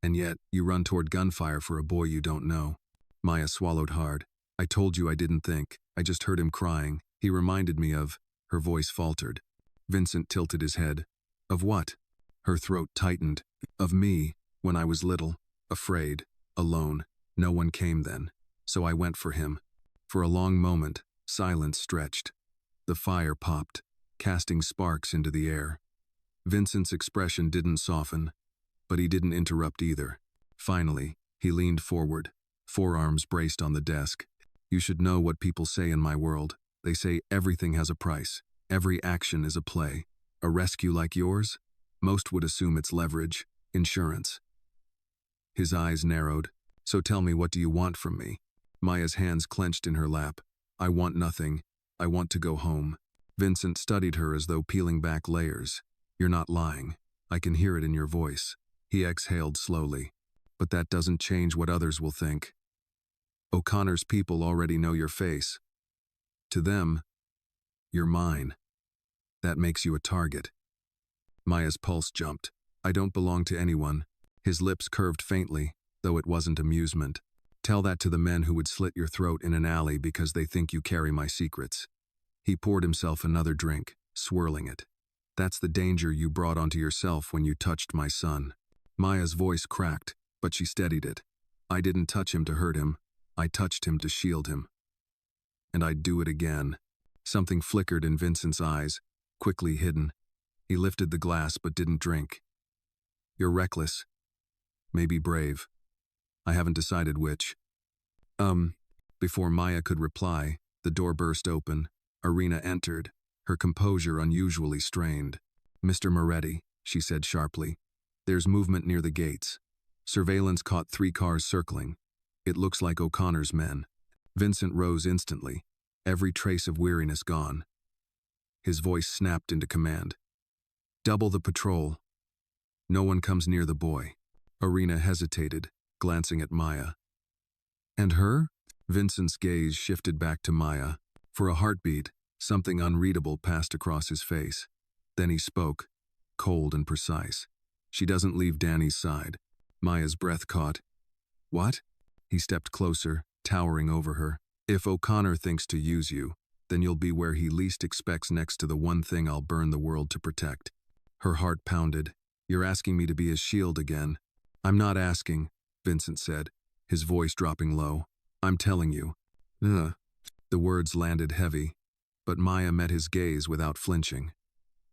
"And yet, you run toward gunfire for a boy you don't know." Maya swallowed hard. "I told you I didn't think. I just heard him crying. He reminded me of..." Her voice faltered. Vincent tilted his head. "Of what?" Her throat tightened. "Of me, when I was little, afraid, alone. No one came then. So I went for him." For a long moment, silence stretched. The fire popped, casting sparks into the air. Vincent's expression didn't soften, but he didn't interrupt either. Finally, he leaned forward, forearms braced on the desk. "You should know what people say in my world. They say everything has a price. Every action is a play. A rescue like yours? Most would assume it's leverage, insurance." His eyes narrowed. "So tell me, what do you want from me?" Maya's hands clenched in her lap. "I want nothing. I want to go home." Vincent studied her as though peeling back layers. "You're not lying. I can hear it in your voice." He exhaled slowly. "But that doesn't change what others will think. O'Connor's people already know your face. To them, you're mine. That makes you a target." Maya's pulse jumped. "I don't belong to anyone." His lips curved faintly, though it wasn't amusement. "Tell that to the men who would slit your throat in an alley because they think you carry my secrets." He poured himself another drink, swirling it. "That's the danger you brought onto yourself when you touched my son." Maya's voice cracked, but she steadied it. "I didn't touch him to hurt him. I touched him to shield him. And I'd do it again." Something flickered in Vincent's eyes, quickly hidden. He lifted the glass but didn't drink. "You're reckless. Maybe brave. I haven't decided which." Before Maya could reply, the door burst open. Irina entered, her composure unusually strained. "Mr. Moretti," she said sharply. "There's movement near the gates. Surveillance caught 3 cars circling. It looks like O'Connor's men." Vincent rose instantly, every trace of weariness gone. His voice snapped into command. "Double the patrol." No one comes near the boy. Irina hesitated, glancing at Maya. And her? Vincent's gaze shifted back to Maya. For a heartbeat, something unreadable passed across his face. Then he spoke, cold and precise. She doesn't leave Danny's side. Maya's breath caught. What? He stepped closer, towering over her. If O'Connor thinks to use you, then you'll be where he least expects next to the one thing I'll burn the world to protect. Her heart pounded. You're asking me to be his shield again. I'm not asking, Vincent said, his voice dropping low. I'm telling you. Ugh. The words landed heavy, but Maya met his gaze without flinching.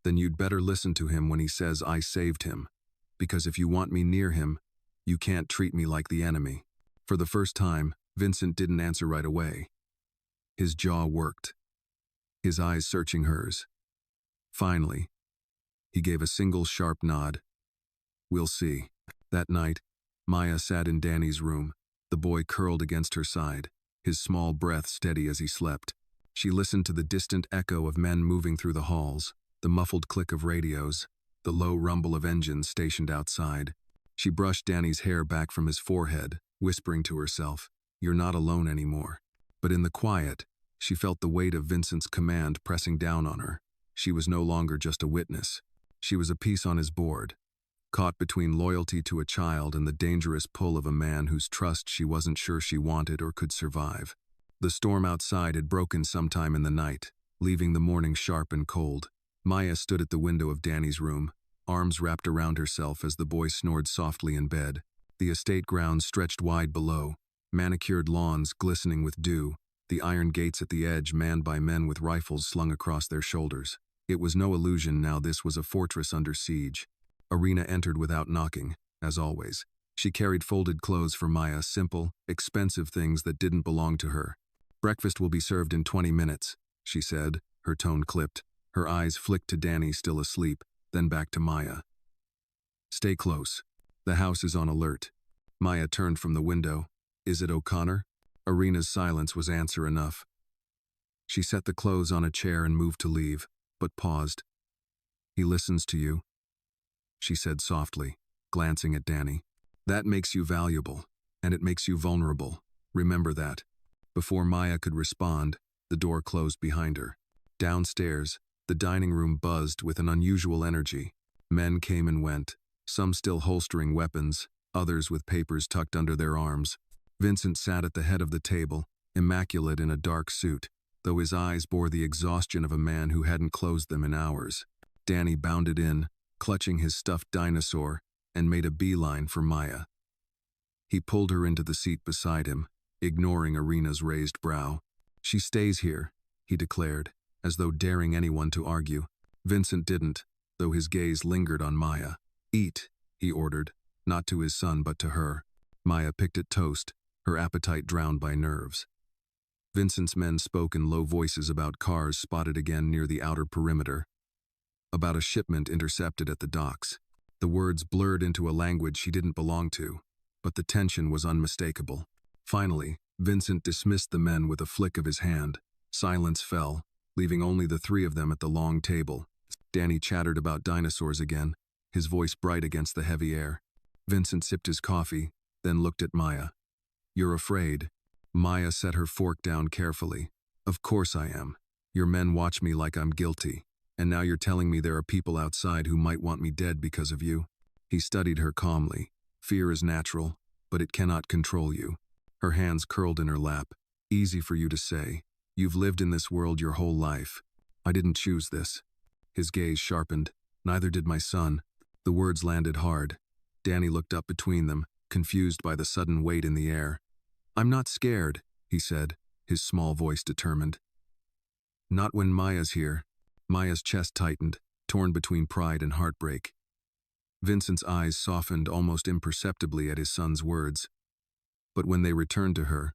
Then you'd better listen to him when he says I saved him. Because if you want me near him, you can't treat me like the enemy. For the first time, Vincent didn't answer right away. His jaw worked, his eyes searching hers. Finally, he gave a single sharp nod. We'll see. That night, Maya sat in Danny's room, the boy curled against her side, his small breath steady as he slept. She listened to the distant echo of men moving through the halls, the muffled click of radios, the low rumble of engines stationed outside. She brushed Danny's hair back from his forehead, whispering to herself, "You're not alone anymore." But in the quiet, she felt the weight of Vincent's command pressing down on her. She was no longer just a witness. She was a piece on his board, caught between loyalty to a child and the dangerous pull of a man whose trust she wasn't sure she wanted or could survive. The storm outside had broken sometime in the night, leaving the morning sharp and cold. Maya stood at the window of Danny's room, arms wrapped around herself as the boy snored softly in bed. The estate grounds stretched wide below, manicured lawns glistening with dew, the iron gates at the edge manned by men with rifles slung across their shoulders. It was no illusion now, this was a fortress under siege. Irina entered without knocking, as always. She carried folded clothes for Maya, simple, expensive things that didn't belong to her. "Breakfast will be served in 20 minutes, she said, her tone clipped. Her eyes flicked to Danny still asleep, then back to Maya. "Stay close. The house is on alert." Maya turned from the window. "Is it O'Connor?" Irina's silence was answer enough. She set the clothes on a chair and moved to leave, but paused. "He listens to you," she said softly, glancing at Danny. "That makes you valuable, and it makes you vulnerable. Remember that." Before Maya could respond, the door closed behind her. Downstairs, the dining room buzzed with an unusual energy. Men came and went, some still holstering weapons, others with papers tucked under their arms. Vincent sat at the head of the table, immaculate in a dark suit, though his eyes bore the exhaustion of a man who hadn't closed them in hours. Danny bounded in, clutching his stuffed dinosaur, and made a beeline for Maya. He pulled her into the seat beside him, ignoring Irina's raised brow. "She stays here," he declared, as though daring anyone to argue. Vincent didn't, though his gaze lingered on Maya. "Eat," he ordered, not to his son but to her. Maya picked at toast, her appetite drowned by nerves. Vincent's men spoke in low voices about cars spotted again near the outer perimeter, about a shipment intercepted at the docks. The words blurred into a language she didn't belong to, but the tension was unmistakable. Finally, Vincent dismissed the men with a flick of his hand. Silence fell, leaving only the three of them at the long table. Danny chattered about dinosaurs again, his voice bright against the heavy air. Vincent sipped his coffee, then looked at Maya. "You're afraid?" Maya set her fork down carefully. "Of course I am. Your men watch me like I'm guilty. And now you're telling me there are people outside who might want me dead because of you?" He studied her calmly. "Fear is natural, but it cannot control you." Her hands curled in her lap. "Easy for you to say. You've lived in this world your whole life. I didn't choose this." His gaze sharpened. "Neither did my son." The words landed hard. Danny looked up between them, confused by the sudden weight in the air. "I'm not scared," he said, his small voice determined. "Not when Maya's here." Maya's chest tightened, torn between pride and heartbreak. Vincent's eyes softened almost imperceptibly at his son's words. But when they returned to her,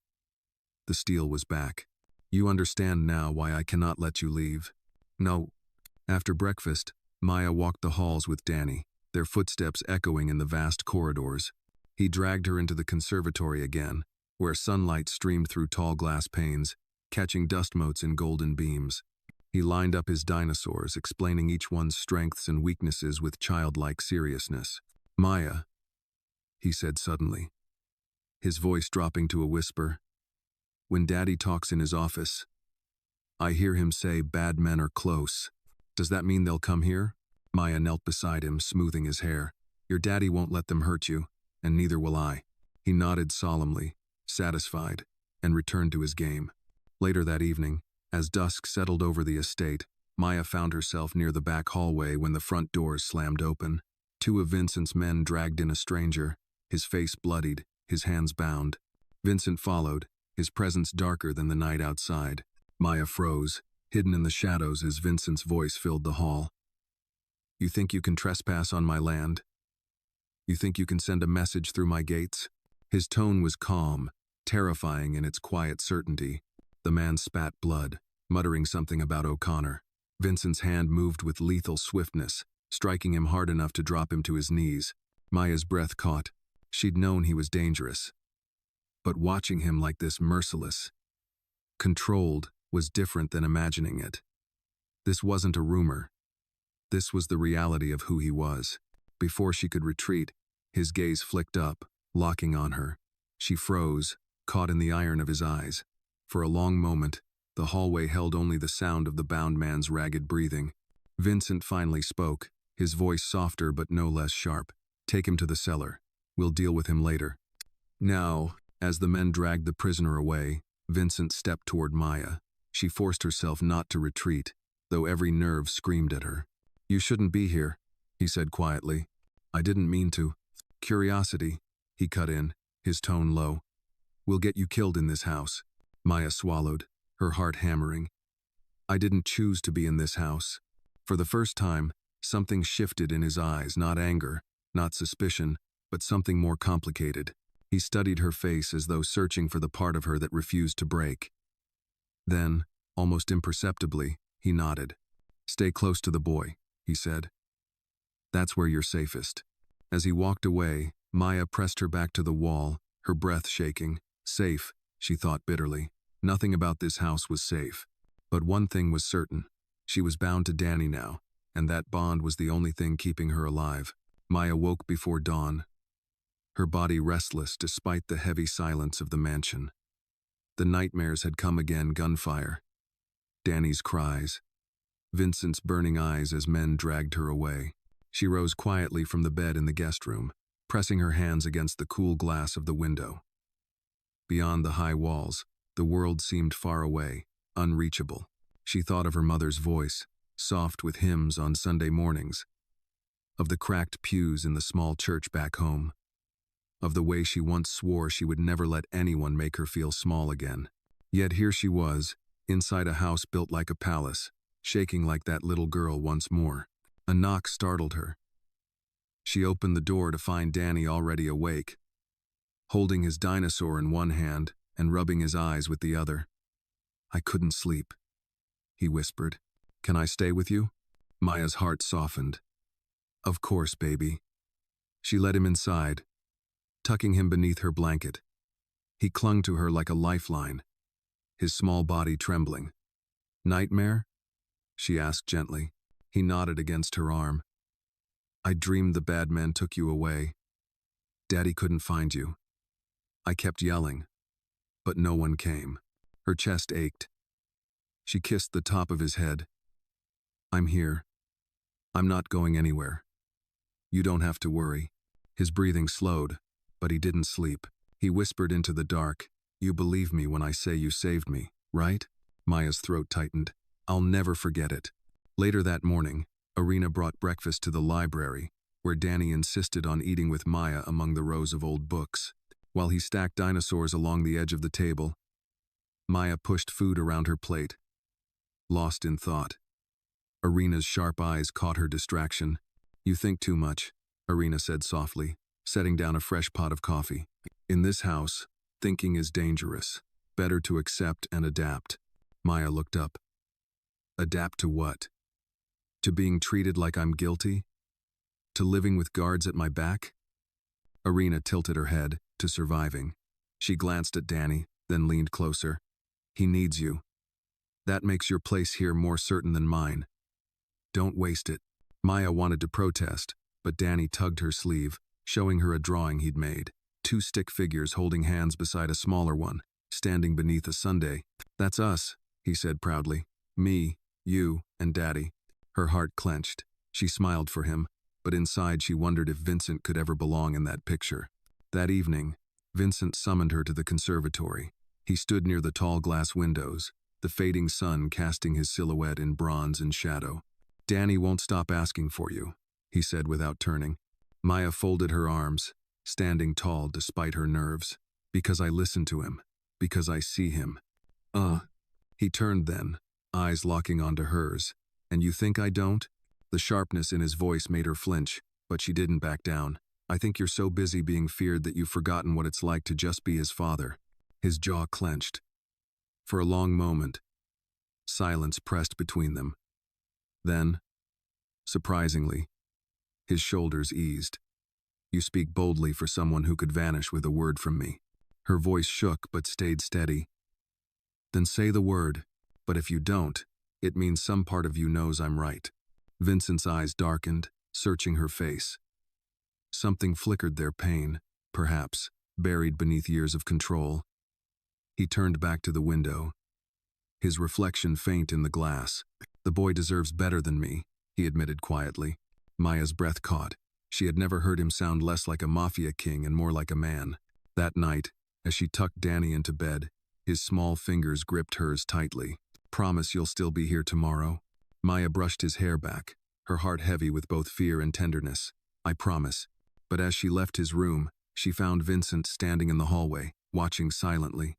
the steel was back. "You understand now why I cannot let you leave." "No." After breakfast, Maya walked the halls with Danny, their footsteps echoing in the vast corridors. He dragged her into the conservatory again, where sunlight streamed through tall glass panes, catching dust motes in golden beams. He lined up his dinosaurs, explaining each one's strengths and weaknesses with childlike seriousness. Maya, he said suddenly, his voice dropping to a whisper. When Daddy talks in his office, I hear him say bad men are close. Does that mean they'll come here? Maya knelt beside him, smoothing his hair. Your daddy won't let them hurt you, and neither will I. He nodded solemnly, satisfied, and returned to his game. Later that evening, as dusk settled over the estate, Maya found herself near the back hallway when the front doors slammed open. Two of Vincent's men dragged in a stranger, his face bloodied, his hands bound. Vincent followed, his presence darker than the night outside. Maya froze, hidden in the shadows as Vincent's voice filled the hall. You think you can trespass on my land? You think you can send a message through my gates? His tone was calm, terrifying in its quiet certainty. The man spat blood, muttering something about O'Connor. Vincent's hand moved with lethal swiftness, striking him hard enough to drop him to his knees. Maya's breath caught. She'd known he was dangerous. But watching him like this, merciless, controlled, was different than imagining it. This wasn't a rumor. This was the reality of who he was. Before she could retreat, his gaze flicked up, locking on her. She froze, caught in the iron of his eyes. For a long moment, the hallway held only the sound of the bound man's ragged breathing. Vincent finally spoke, his voice softer but no less sharp. Take him to the cellar. We'll deal with him later. Now, as the men dragged the prisoner away, Vincent stepped toward Maya. She forced herself not to retreat, though every nerve screamed at her. You shouldn't be here, he said quietly. I didn't mean to. Curiosity, he cut in, his tone low. We'll get you killed in this house. Maya swallowed, her heart hammering. I didn't choose to be in this house. For the first time, something shifted in his eyes, not anger, not suspicion, but something more complicated. He studied her face as though searching for the part of her that refused to break. Then, almost imperceptibly, he nodded. Stay close to the boy, he said. That's where you're safest. As he walked away, Maya pressed her back to the wall, her breath shaking. Safe, she thought bitterly. Nothing about this house was safe. But one thing was certain. She was bound to Danny now, and that bond was the only thing keeping her alive. Maya woke before dawn, her body restless despite the heavy silence of the mansion. The nightmares had come again, gunfire, Danny's cries, Vincent's burning eyes as men dragged her away. She rose quietly from the bed in the guest room, pressing her hands against the cool glass of the window. Beyond the high walls, the world seemed far away, unreachable. She thought of her mother's voice, soft with hymns on Sunday mornings, of the cracked pews in the small church back home, of the way she once swore she would never let anyone make her feel small again. Yet here she was, inside a house built like a palace, shaking like that little girl once more. A knock startled her. She opened the door to find Danny already awake, holding his dinosaur in one hand and rubbing his eyes with the other. I couldn't sleep, he whispered. Can I stay with you? Maya's heart softened. Of course, baby. She led him inside, tucking him beneath her blanket. He clung to her like a lifeline, his small body trembling. Nightmare? She asked gently. He nodded against her arm. I dreamed the bad men took you away. Daddy couldn't find you. I kept yelling, but no one came. Her chest ached. She kissed the top of his head. I'm here. I'm not going anywhere. You don't have to worry. His breathing slowed, but he didn't sleep. He whispered into the dark, You believe me when I say you saved me, right? Maya's throat tightened. I'll never forget it. Later that morning, Irina brought breakfast to the library, where Danny insisted on eating with Maya among the rows of old books. While he stacked dinosaurs along the edge of the table, Maya pushed food around her plate, lost in thought. Irina's sharp eyes caught her distraction. You think too much, Irina said softly, setting down a fresh pot of coffee. In this house, thinking is dangerous. Better to accept and adapt. Maya looked up. Adapt to what? To being treated like I'm guilty? To living with guards at my back? Irina tilted her head, to surviving. She glanced at Danny, then leaned closer. He needs you. That makes your place here more certain than mine. Don't waste it. Maya wanted to protest, but Danny tugged her sleeve. showing her a drawing he'd made. Two stick figures holding hands beside a smaller one, standing beneath a sundae. "That's us," he said proudly. "Me, you, and Daddy." Her heart clenched. She smiled for him, but inside she wondered if Vincent could ever belong in that picture. That evening, Vincent summoned her to the conservatory. He stood near the tall glass windows, the fading sun casting his silhouette in bronze and shadow. "Danny won't stop asking for you," he said without turning. Maya folded her arms, standing tall despite her nerves. "Because I listen to him. Because I see him." He turned then, eyes locking onto hers. "And you think I don't?" The sharpness in his voice made her flinch, but she didn't back down. "I think you're so busy being feared that you've forgotten what it's like to just be his father." His jaw clenched. For a long moment, silence pressed between them. Then, surprisingly, his shoulders eased. "You speak boldly for someone who could vanish with a word from me." Her voice shook but stayed steady. "Then say the word, but if you don't, it means some part of you knows I'm right." Vincent's eyes darkened, searching her face. Something flickered there, pain, perhaps, buried beneath years of control. He turned back to the window, his reflection faint in the glass. "The boy deserves better than me," he admitted quietly. Maya's breath caught. She had never heard him sound less like a mafia king and more like a man. That night, as she tucked Danny into bed, his small fingers gripped hers tightly. "Promise you'll still be here tomorrow?" Maya brushed his hair back, her heart heavy with both fear and tenderness. "I promise." But as she left his room, she found Vincent standing in the hallway, watching silently.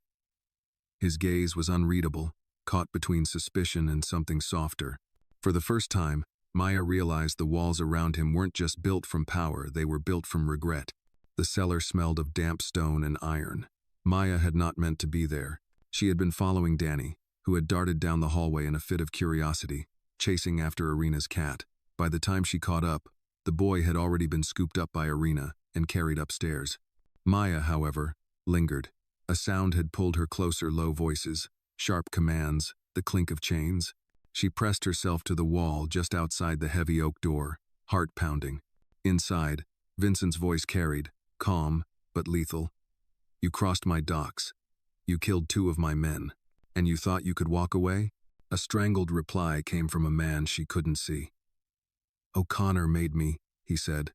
His gaze was unreadable, caught between suspicion and something softer. For the first time, Maya realized the walls around him weren't just built from power, they were built from regret. The cellar smelled of damp stone and iron. Maya had not meant to be there. She had been following Danny, who had darted down the hallway in a fit of curiosity, chasing after Irina's cat. By the time she caught up, the boy had already been scooped up by Irina and carried upstairs. Maya, however, lingered. A sound had pulled her closer, low voices, sharp commands, the clink of chains. She pressed herself to the wall just outside the heavy oak door, heart pounding. Inside, Vincent's voice carried, calm but lethal. "You crossed my docks. You killed 2 of my men. And you thought you could walk away?" A strangled reply came from a man she couldn't see. "O'Connor made me," he said.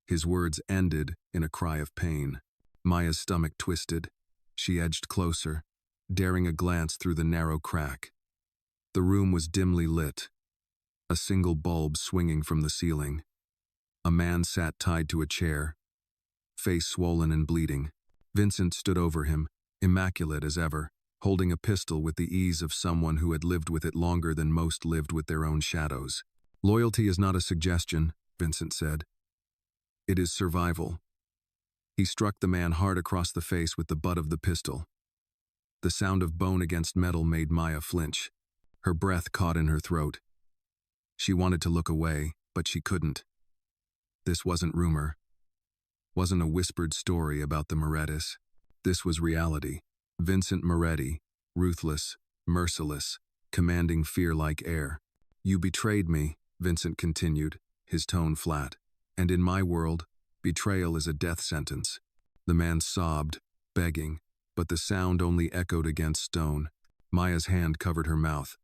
His words ended in a cry of pain. Maya's stomach twisted. She edged closer, daring a glance through the narrow crack. The room was dimly lit, a single bulb swinging from the ceiling. A man sat tied to a chair, face swollen and bleeding. Vincent stood over him, immaculate as ever, holding a pistol with the ease of someone who had lived with it longer than most lived with their own shadows. "Loyalty is not a suggestion," Vincent said. "It is survival." He struck the man hard across the face with the butt of the pistol. The sound of bone against metal made Maya flinch. Her breath caught in her throat. She wanted to look away, but she couldn't. This wasn't rumor. Wasn't a whispered story about the Morettis. This was reality. Vincent Moretti, ruthless, merciless, commanding fear like air. "You betrayed me," Vincent continued, his tone flat. "And in my world, betrayal is a death sentence." The man sobbed, begging, but the sound only echoed against stone. Maya's hand covered her mouth,